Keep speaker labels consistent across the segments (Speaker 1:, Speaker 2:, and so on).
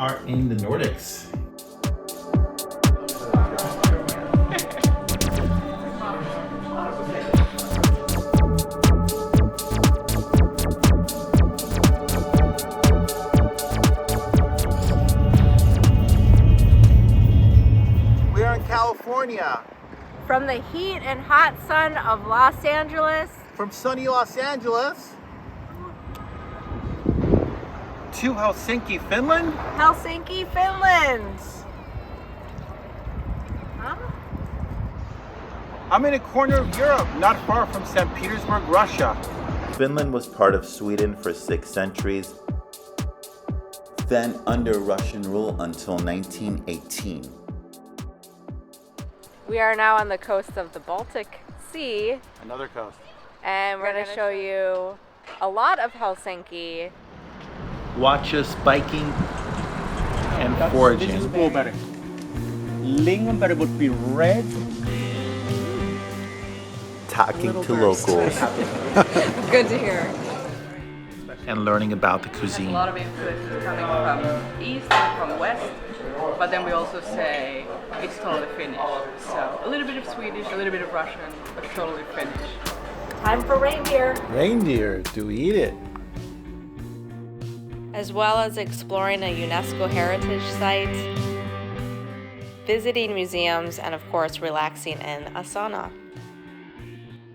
Speaker 1: are in the Nordics. We are in California.
Speaker 2: From the heat and hot sun of Los Angeles.
Speaker 1: From sunny Los Angeles to Helsinki, Finland.
Speaker 2: Helsinki, Finland. Huh?
Speaker 1: I'm in a corner of Europe, not far from St. Petersburg, Russia.
Speaker 3: Finland was part of Sweden for 6 centuries, then under Russian rule until 1918.
Speaker 2: We are now on the coast of the Baltic Sea.
Speaker 1: Another coast.
Speaker 2: And we're going to show you a lot of Helsinki.
Speaker 1: Watch us biking and foraging.
Speaker 4: This is blueberry. Lingonberry would be red.
Speaker 3: Talking to locals.
Speaker 2: Good to hear.
Speaker 1: And learning about the
Speaker 5: A
Speaker 1: cuisine.
Speaker 5: lot of influence coming from east and from west, but then we also say it's totally Finnish. So a little bit of Swedish, a little bit of Russian, but totally Finnish.
Speaker 2: Time for reindeer.
Speaker 1: Reindeer, do we eat it?
Speaker 2: As well as exploring a UNESCO heritage site, visiting museums, and of course relaxing in a sauna.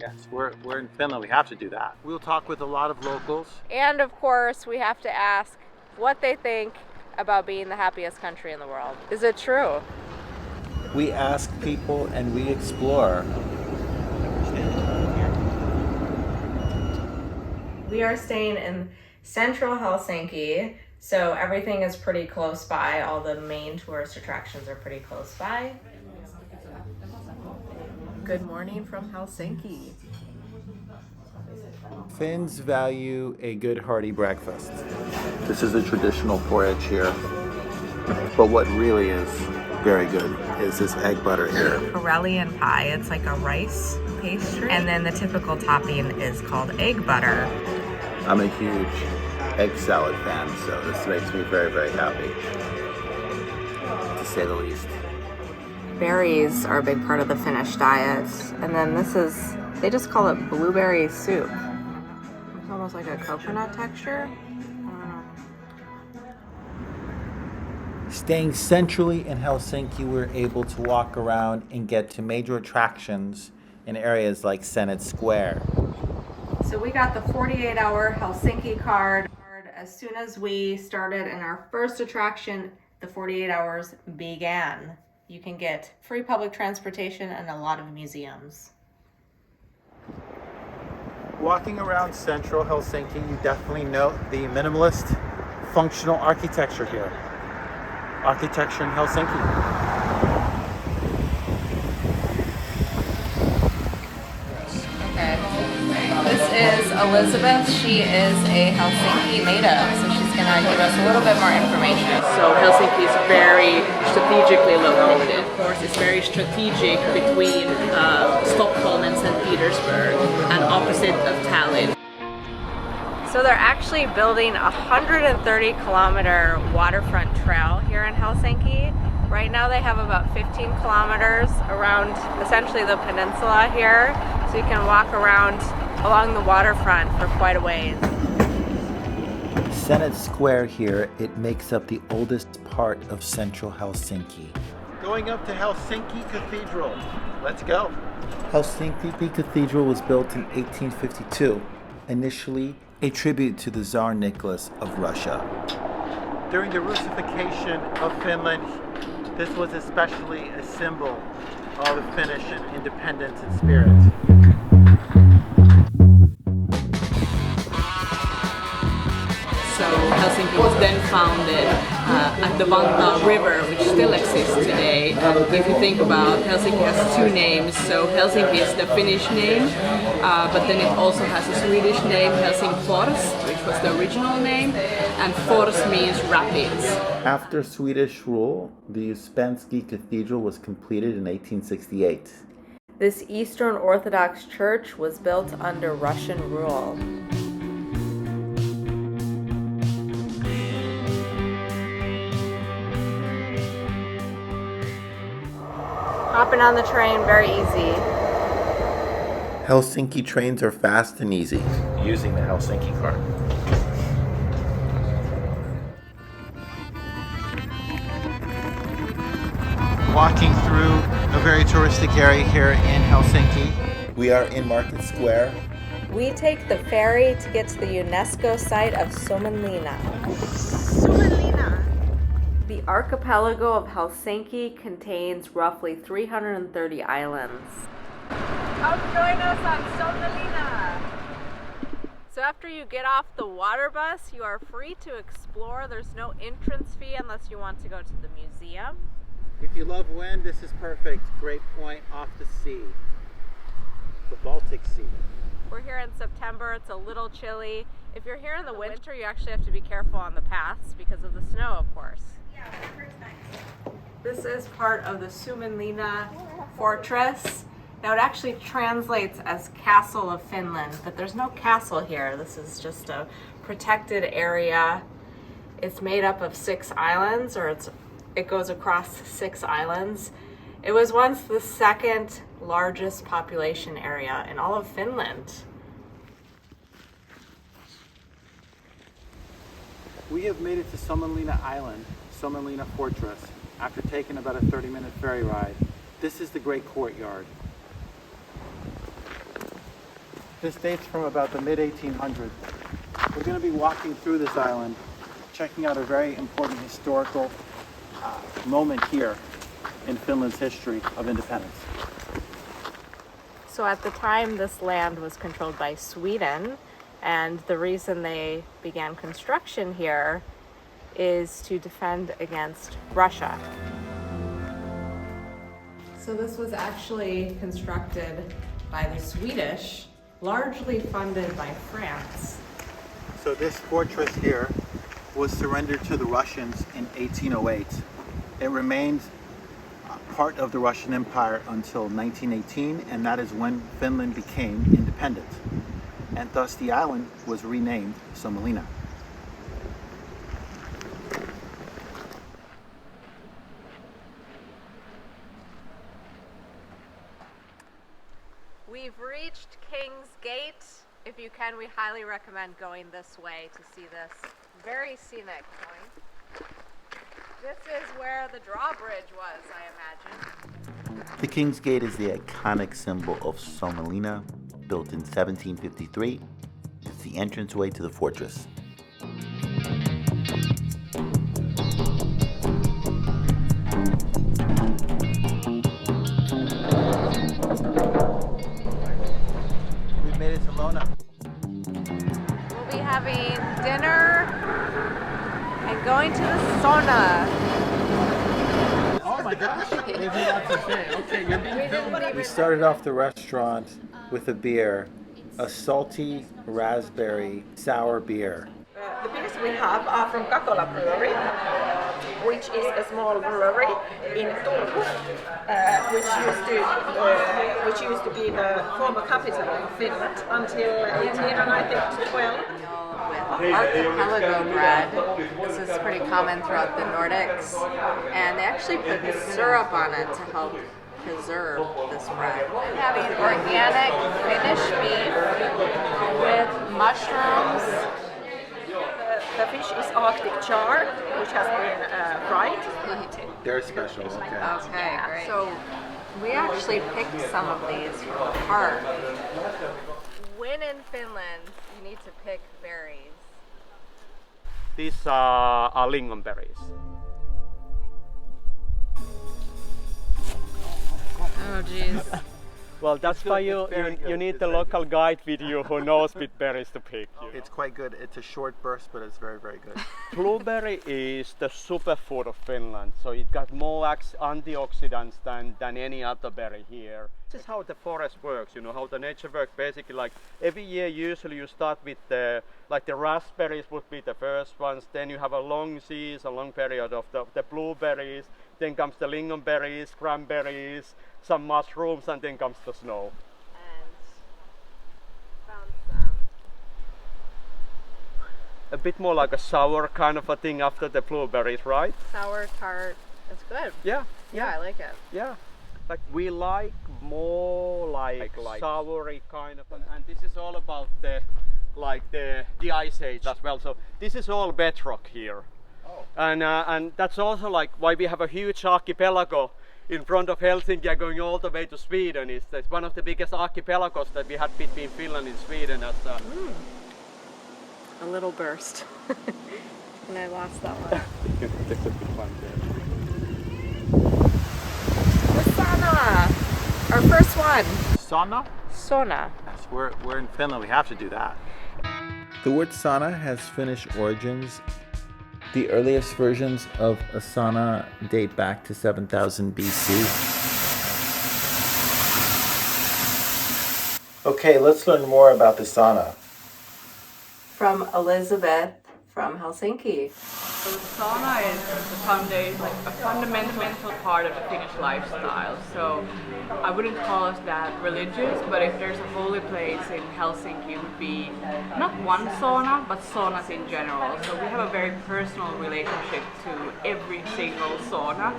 Speaker 1: Yes, we're in Finland, we have to do that. We'll talk with a lot of locals.
Speaker 2: And of course we have to ask what they think about being the happiest country in the world. Is it true?
Speaker 1: We ask people and we explore.
Speaker 2: We are staying in central Helsinki, so everything is pretty close by. All the main tourist attractions are pretty close by. Good morning from Helsinki.
Speaker 1: Finns value a good hearty breakfast.
Speaker 3: This is a traditional forage here, but what really is very good is this egg butter here.
Speaker 2: Karelian pie, it's like a rice pastry. And then the typical topping is called egg butter.
Speaker 3: I'm a huge egg salad fan, so this makes me very, very happy, to say the least.
Speaker 2: Berries are a big part of the Finnish diet. And then this is, they just call it blueberry soup. It's almost like a coconut texture.
Speaker 1: Staying centrally in Helsinki, we're able to walk around and get to major attractions in areas like Senate Square.
Speaker 2: So we got the 48-hour Helsinki card. As soon as we started in our first attraction, the 48 hours began. You can get free public transportation and a lot of museums.
Speaker 1: Walking around central Helsinki, you definitely note the minimalist, functional architecture here. Architecture in Helsinki.
Speaker 2: This is Elisabeth. She is a Helsinki native, so she's gonna give us a little bit more information.
Speaker 5: So Helsinki is very strategically located. Of course, it's very strategic between Stockholm and St. Petersburg, and opposite of Tallinn.
Speaker 2: So they're actually building a 130-kilometer waterfront trail here in Helsinki. Right now they have about 15 kilometers around essentially the peninsula here, so you can walk around along the waterfront for quite a ways.
Speaker 1: Senate Square here, it makes up the oldest part of central Helsinki. Going up to Helsinki Cathedral. Let's go. Helsinki Cathedral was built in 1852, initially a tribute to the Tsar Nicholas of Russia. During the Russification of Finland, this was especially a symbol of the Finnish independence and spirit.
Speaker 5: So Helsinki was then founded at the Vantaa River, which still exists today. And if you think about, Helsinki has two names. So Helsinki is the Finnish name, but then it also has a Swedish name, Helsingfors, which was the original name, and Fors means rapids.
Speaker 3: After Swedish rule, the Scandic Cathedral was completed in 1868.
Speaker 2: This Eastern Orthodox Church was built under Russian rule. Hopping on the train, very easy.
Speaker 1: Helsinki trains are fast and easy using the Helsinki card. Walking through a very touristic area here in Helsinki. We are in Market Square.
Speaker 2: We take the ferry to get to the UNESCO site of Suomenlinna. The archipelago of Helsinki contains roughly 330 islands. Come join us on Suomenlinna! So after you get off the water bus, you are free to explore. There's no entrance fee unless you want to go to the museum.
Speaker 1: If you love wind, this is perfect. Great point off the sea. The Baltic Sea.
Speaker 2: We're here in September, it's a little chilly. If you're here in the winter, you actually have to be careful on the paths because of the snow, of course. Yeah, nice. This is part of the Suomenlinna fortress. Now it actually translates as Castle of Finland, but there's no castle here. This is just a protected area. It's made up of 6 islands, or it goes across 6 islands. It was once the second largest population area in all of Finland.
Speaker 1: We have made it to Suomenlinna Island, Suomenlinna Fortress, after taking about a 30-minute ferry ride. This is the Great Courtyard. This dates from about the mid-1800s. We're going to be walking through this island, checking out a very important historical moment here in Finland's history of independence.
Speaker 2: So at the time, this land was controlled by Sweden, and the reason they began construction here is to defend against Russia. So this was actually constructed by the Swedish, largely funded by France.
Speaker 1: So this fortress here was surrendered to the Russians in 1808. It remained part of the Russian Empire until 1918, and that is when Finland became independent. And thus the island was renamed Suomenlinna.
Speaker 2: We've reached King's Gate. If you can, we highly recommend going this way to see this very scenic point. This is where the drawbridge was, I imagine.
Speaker 1: The King's Gate is the iconic symbol of Suomenlinna, built in 1753. It's the entranceway to the fortress. We've made it to Lonna.
Speaker 2: We'll be having dinner and going to the sauna.
Speaker 4: Oh my gosh! What did you want to say? Okay, you're being filmed.
Speaker 1: We started off the restaurant with a beer, a salty raspberry sour beer.
Speaker 6: The beers we have are from Kakola Brewery, which is a small brewery in Turku, which used to be the former capital of Finland until 1812.
Speaker 2: Archipelago bread. This is pretty common throughout the Nordics, and they actually put syrup on it to help preserve this bread. I'm having organic Finnish beef with mushrooms.
Speaker 6: The fish is Arctic char, which has been fried.
Speaker 1: They're special, okay.
Speaker 2: Okay, great. So we actually picked some of these from the park. When in Finland, you need to pick berries.
Speaker 4: These are lingonberries.
Speaker 2: Oh, jeez.
Speaker 4: Well, that's why you need the local guide with you who knows which berries to pick.
Speaker 1: It's quite good. It's a short burst, but it's very, very good.
Speaker 4: Blueberry is the superfood of Finland, so it got more antioxidants than any other berry here. This is how the forest works, you know, how the nature works. Basically, like every year, usually you start with the raspberries would be the first ones. Then you have a long season, a long period of the blueberries. Then comes the lingonberries, cranberries, some mushrooms, and then comes the snow.
Speaker 2: And found some.
Speaker 4: A bit more like a sour kind of a thing after the blueberries, right?
Speaker 2: Sour tart. It's good.
Speaker 4: Yeah.
Speaker 2: Yeah, I like it.
Speaker 4: Yeah. Like we like more like savory kind of, and this is all about the ice age as well. So this is all bedrock here. Oh. And that's also like why we have a huge archipelago in front of Helsinki and going all the way to Sweden. It's one of the biggest archipelagos that we had between Finland and Sweden.
Speaker 2: A little burst. And I lost that one.
Speaker 4: This would be fun there.
Speaker 2: The sauna! Our first one.
Speaker 1: Sauna?
Speaker 2: Sauna.
Speaker 1: Yes, we're in Finland. We have to do that. The word sauna has Finnish origins. The earliest versions of a sauna date back to 7000 BC. Okay, let's learn more about the sauna.
Speaker 2: From Elisabeth from Helsinki.
Speaker 5: So the sauna is a fundamental part of the Finnish lifestyle. So I wouldn't call us that religious, but if there's a holy place in Helsinki, it would be not one sauna, but saunas in general. So we have a very personal relationship to every single sauna.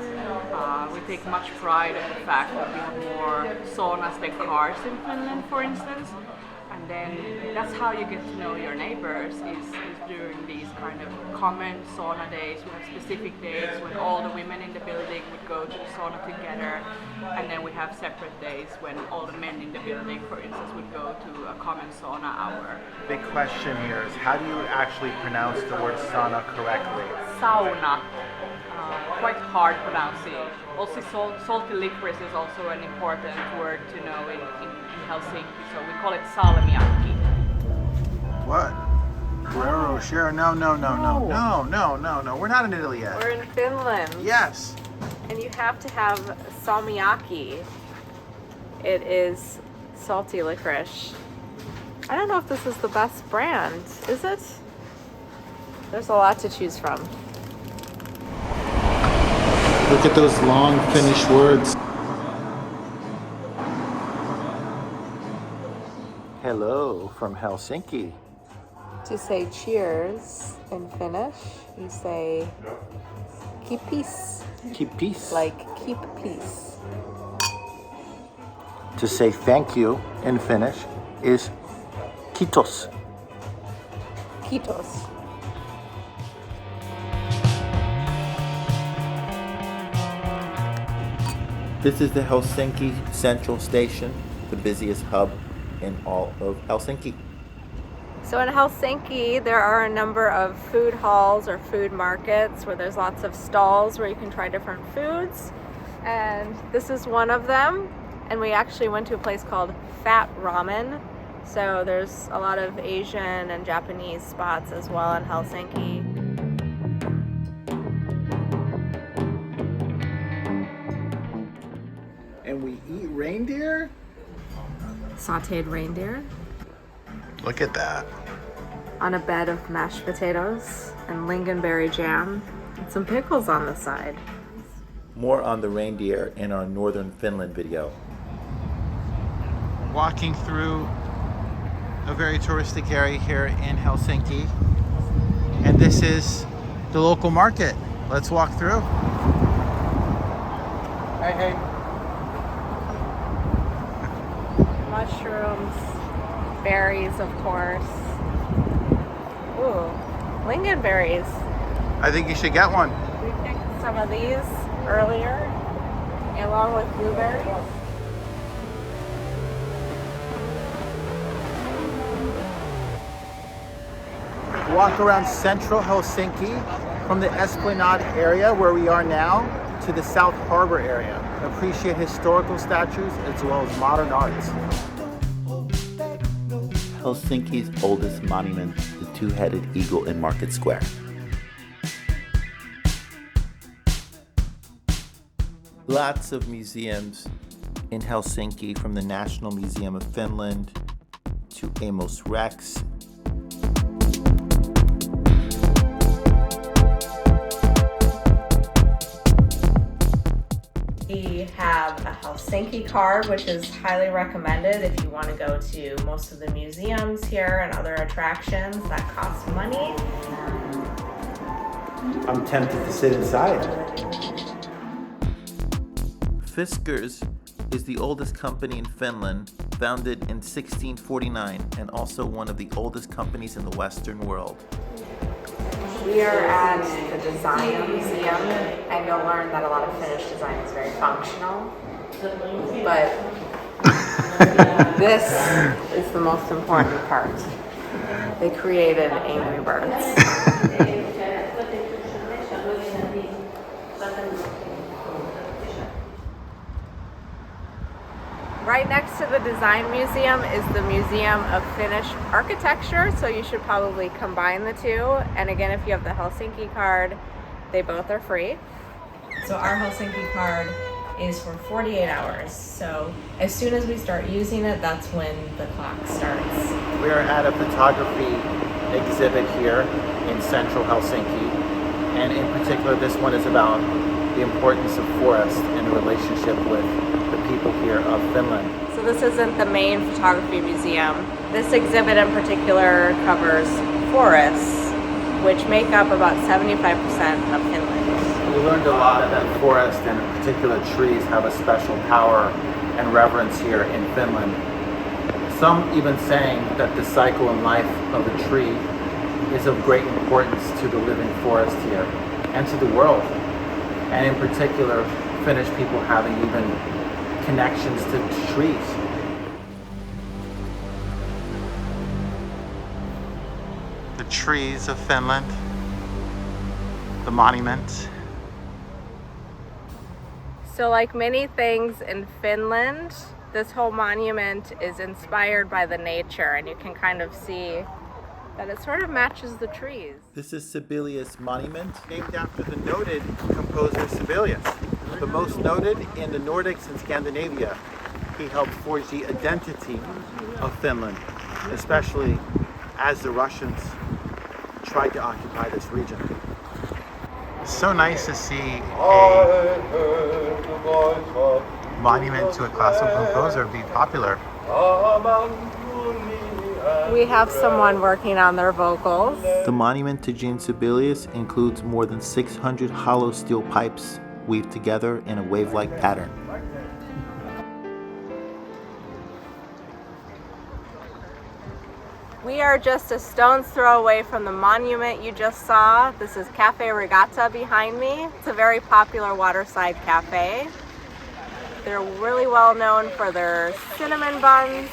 Speaker 5: We take much pride in the fact that we have more saunas than cars in Finland, for instance. And then that's how you get to know your neighbors is during these kind of common sauna days. We have specific days when all the women in the building would go to the sauna together, and then we have separate days when all the men in the building, for instance, would go to a common sauna hour.
Speaker 1: Big question here is how do you actually pronounce the word sauna correctly?
Speaker 5: Sauna. Quite hard pronouncing. Also salty licorice is also an important word to know in Helsinki, so we call it salmiakki.
Speaker 1: What? Guerrero, share? No. We're not in Italy yet.
Speaker 2: We're in Finland.
Speaker 1: Yes.
Speaker 2: And you have to have salmiakki. It is salty licorice. I don't know if this is the best brand, is it? There's a lot to choose from.
Speaker 1: Look at those long Finnish words. Hello from Helsinki.
Speaker 2: To say cheers in Finnish, you say keep peace.
Speaker 1: Keep peace.
Speaker 2: Like keep peace.
Speaker 1: To say thank you in Finnish is kiitos.
Speaker 2: Kiitos.
Speaker 1: This is the Helsinki Central Station, the busiest hub in all of Helsinki.
Speaker 2: So in Helsinki, there are a number of food halls or food markets where there's lots of stalls where you can try different foods. And this is one of them. And we actually went to a place called Fat Ramen. So there's a lot of Asian and Japanese spots as well in Helsinki.
Speaker 1: And we eat reindeer?
Speaker 2: Sauteed reindeer
Speaker 1: Look at that.
Speaker 2: on a bed of mashed potatoes and lingonberry jam and some pickles on the side.
Speaker 1: More on the reindeer in our northern Finland video. Walking through a very touristic area here in Helsinki. And this is the local market. Let's walk through. Hey.
Speaker 2: Mushrooms, berries, of course. Ooh, lingonberries.
Speaker 1: I think you should get one.
Speaker 2: We picked some of these earlier, along with blueberries.
Speaker 1: Walk around central Helsinki from the Esplanade area where we are now to the South Harbor area. Appreciate historical statues as well as modern arts. Helsinki's oldest monument, the two-headed eagle in Market Square. Lots of museums in Helsinki, from the National Museum of Finland to Amos Rex.
Speaker 2: We have a Helsinki card, which is highly recommended if you want to go to most of the museums here and other attractions that cost money.
Speaker 1: I'm tempted to sit inside. Fiskars is the oldest company in Finland, founded in 1649 and also one of the oldest companies in the Western world.
Speaker 2: We are at the Design Museum, and you'll learn that a lot of Finnish design is very functional, but this is the most important part. They created Angry Birds. Right next to the Design Museum is the Museum of Finnish Architecture, so you should probably combine the two. And again, if you have the Helsinki card, they both are free. So our Helsinki card is for 48 hours. So as soon as we start using it, that's when the clock starts.
Speaker 1: We are at a photography exhibit here in central Helsinki, and in particular this one is about the importance of forest and the relationship with the people here of Finland. So this isn't the main photography museum. This exhibit in particular covers forests, which make up about 75% of Finland. We learned a lot that forest and in particular trees have a special power and reverence here in Finland. Some even saying that the cycle and life of a tree is of great importance to the living forest here and to the world. And in particular, Finnish people having even connections to trees. The trees of Finland, the monument.
Speaker 2: So like many things in Finland, this whole monument is inspired by the nature, and you can kind of see that it sort of matches the trees.
Speaker 1: This is Sibelius Monument, named after the noted composer Sibelius, the most noted in the Nordics and Scandinavia. He helped forge the identity of Finland, especially as the Russians tried to occupy this region. It's so nice to see a monument to a classical composer be popular.
Speaker 2: We have someone working on their vocals.
Speaker 1: The monument to Jean Sibelius includes more than 600 hollow steel pipes weaved together in a wave-like pattern.
Speaker 2: We are just a stone's throw away from the monument you just saw. This is Cafe Regatta behind me. It's a very popular waterside cafe. They're really well known for their cinnamon buns.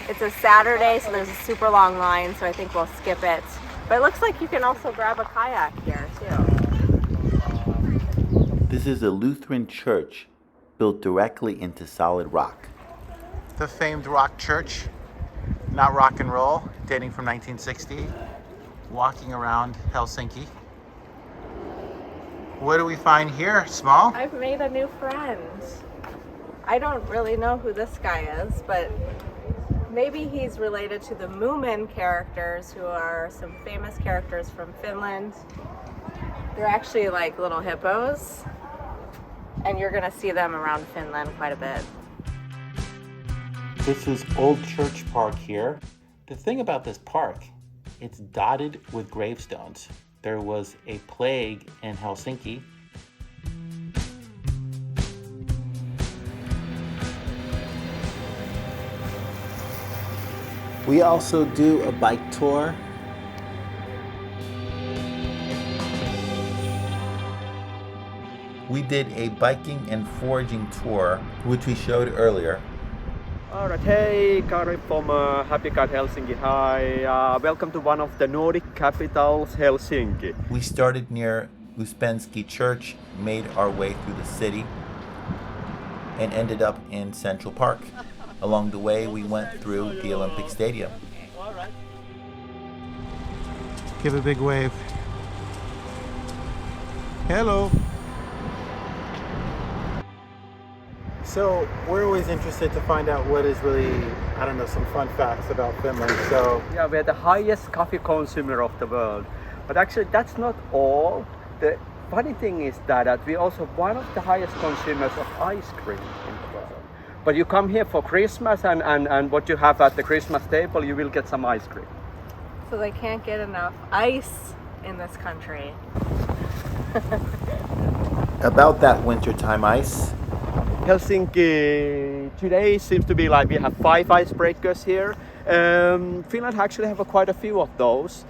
Speaker 2: It's a Saturday, so there's a super long line, so I think we'll skip it. But it looks like you can also grab a kayak here, too.
Speaker 1: This is a Lutheran church built directly into solid rock. The famed rock church, not rock and roll, dating from 1960, walking around Helsinki. What do we find here, Small?
Speaker 2: I've made a new friend. I don't really know who this guy is, but maybe he's related to the Moomin characters, who are some famous characters from Finland. They're actually like little hippos, and you're gonna see them around Finland quite a bit.
Speaker 1: This is Old Church Park here. The thing about this park, it's dotted with gravestones. There was a plague in Helsinki. We also do a bike tour. We did a biking and foraging tour, which we showed earlier.
Speaker 4: Alright, hey, Karri from Happy Guide Helsinki. Hi, welcome to one of the Nordic capitals, Helsinki.
Speaker 1: We started near Uspensky Church, made our way through the city, and ended up in Central Park. Along the way, we went through the Olympic Stadium. Give a big wave. Hello. So we're always interested to find out what is really, I don't know, some fun facts about Finland. So
Speaker 4: yeah, we're the highest coffee consumer of the world. But actually, that's not all. The funny thing is that we're also one of the highest consumers of ice cream in the world. But you come here for Christmas, and what you have at the Christmas table, you will get some ice cream.
Speaker 2: So they can't get enough ice in this country.
Speaker 1: About that wintertime ice.
Speaker 4: Helsinki today seems to be like we have 5 icebreakers here. Finland actually have quite a few of those.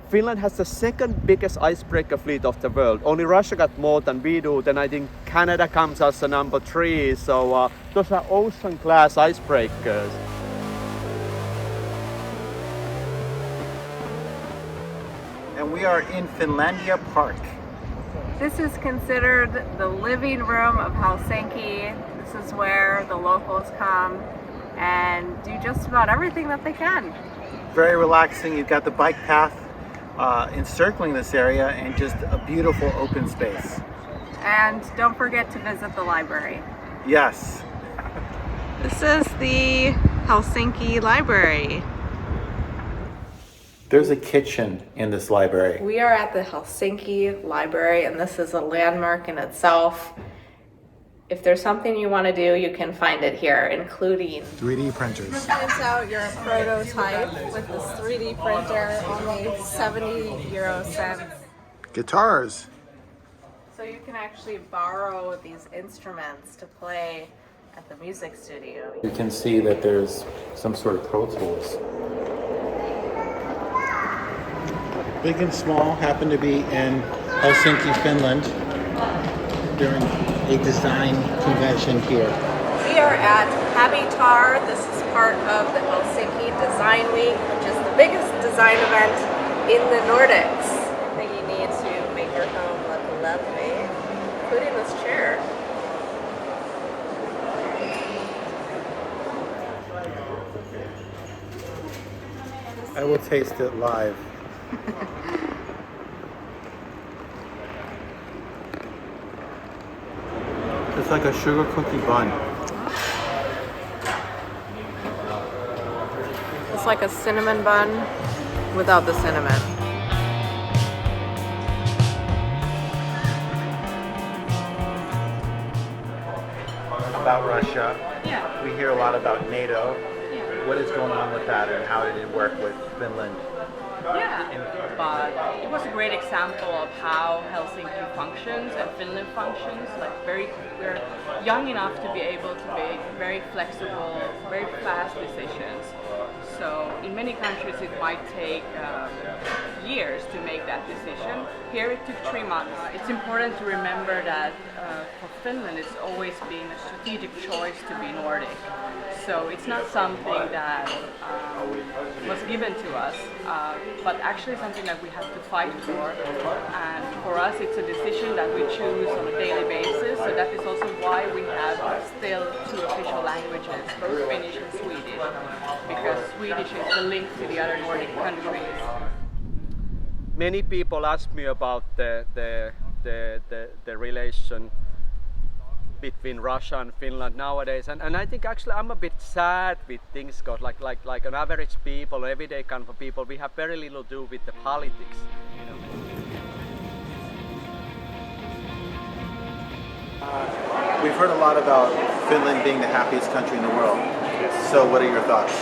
Speaker 4: Finland has the second biggest icebreaker fleet of the world. Only Russia got more than we do. Then I think Canada comes as a number 3. So those are ocean class icebreakers.
Speaker 1: And we are in Finlandia Park.
Speaker 2: This is considered the living room of Helsinki. This is where the locals come and do just about everything that they can.
Speaker 1: Very relaxing. You've got the bike path encircling this area and just a beautiful open space.
Speaker 2: And don't forget to visit the library.
Speaker 1: Yes.
Speaker 2: This is the Helsinki Library.
Speaker 1: There's a kitchen in this library.
Speaker 2: We are at the Helsinki Library, and this is a landmark in itself. If there's something you want to do, you can find it here, including
Speaker 1: 3D printers.
Speaker 2: Print out your prototype with this 3D printer, only 70 euro cents.
Speaker 1: Guitars.
Speaker 2: So you can actually borrow these instruments to play at the music studio.
Speaker 1: You can see that there's some sort of Pro Tools. Big and Small happened to be in Helsinki, Finland during a design convention here.
Speaker 2: We are at Happy Guide. This is part of the Helsinki Design Week, which is the biggest design event in the Nordics. I think you need to make your home look lovely, including this chair.
Speaker 1: I will taste it live. It's like a sugar cookie bun.
Speaker 2: It's like a cinnamon bun without the cinnamon.
Speaker 1: About Russia.
Speaker 5: Yeah.
Speaker 1: We hear a lot about NATO.
Speaker 5: Yeah.
Speaker 1: What is going on with that and how did it work with Finland?
Speaker 5: Yeah, but it was a great example of how Helsinki functions and Finland functions. Like we're young enough to be able to make very flexible, very fast decisions. So in many countries it might take years to make that decision. Here it took 3 months. It's important to remember that for Finland it's always been a strategic choice to be Nordic. So it's not something that was given to us, but actually something that we have to fight for. And for us it's a decision that we choose on a daily basis. So that is also why we have still 2 official languages, both Finnish and Swedish, because Swedish is the link to the other Nordic countries.
Speaker 4: Many people ask me about the relation between Russia and Finland nowadays, and I think actually I'm a bit sad with things got like an average people, everyday kind of people. We have very little to do with the politics, you know.
Speaker 1: We've heard a lot about Finland being the happiest country in the world.
Speaker 7: Yes.
Speaker 1: So what are your thoughts?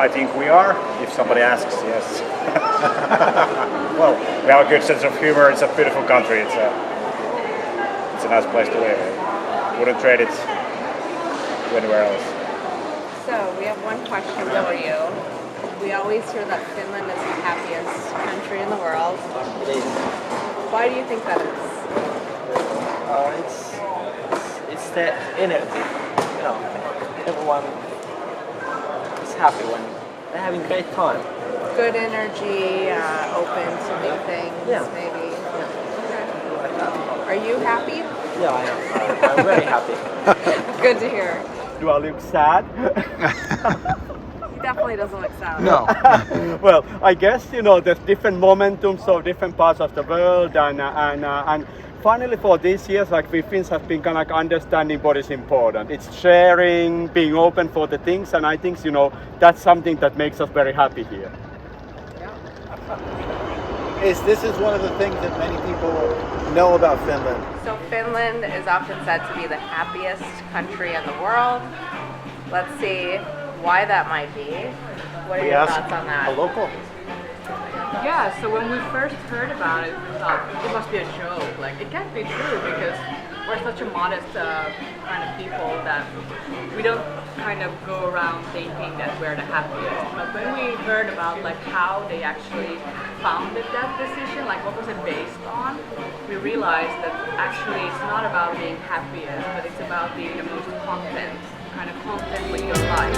Speaker 7: I think we are, if somebody asks, yes. Well, we have a good sense of humor, it's a beautiful country, it's a nice place to live. Wouldn't trade it to anywhere else.
Speaker 2: So we have one question for you. We always hear that Finland is the happiest country in the world.
Speaker 8: It is.
Speaker 2: Why do you think that is?
Speaker 8: It's the energy. You know, everyone is happy when they're having a great time.
Speaker 2: Good energy, open to new things,
Speaker 8: Yeah.
Speaker 2: maybe.
Speaker 8: Yeah.
Speaker 2: Okay. Are you happy?
Speaker 8: Yeah, I am. I'm very happy.
Speaker 2: Good to hear.
Speaker 4: Do I look sad?
Speaker 2: He definitely doesn't look sad.
Speaker 1: No.
Speaker 4: Well, I guess, you know, there's different momentums of different parts of the world, and finally for these years, like we Finns have been kind of like understanding what is important. It's sharing, being open for the things, and I think, you know, that's something that makes us very happy here.
Speaker 1: This is one of the things that many people know about Finland.
Speaker 2: So Finland is often said to be the happiest country in the world. Let's see why that might be. What are your thoughts on that?
Speaker 1: A local.
Speaker 5: Yeah, so when we first heard about it, we thought it must be a joke. Like, it can't be true because we're such a modest kind of people that we don't kind of go around thinking that we're the happiest. But when we heard about like how they actually founded that decision, like what was it based on, we realized that actually it's not about being happiest, but it's about being the most content with your life.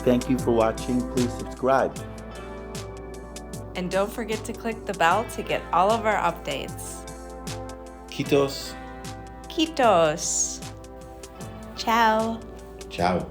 Speaker 1: Thank you for watching. Please subscribe.
Speaker 2: And don't forget to click the bell to get all of our updates.
Speaker 1: Kitos.
Speaker 2: Kitos. Ciao.
Speaker 1: Ciao.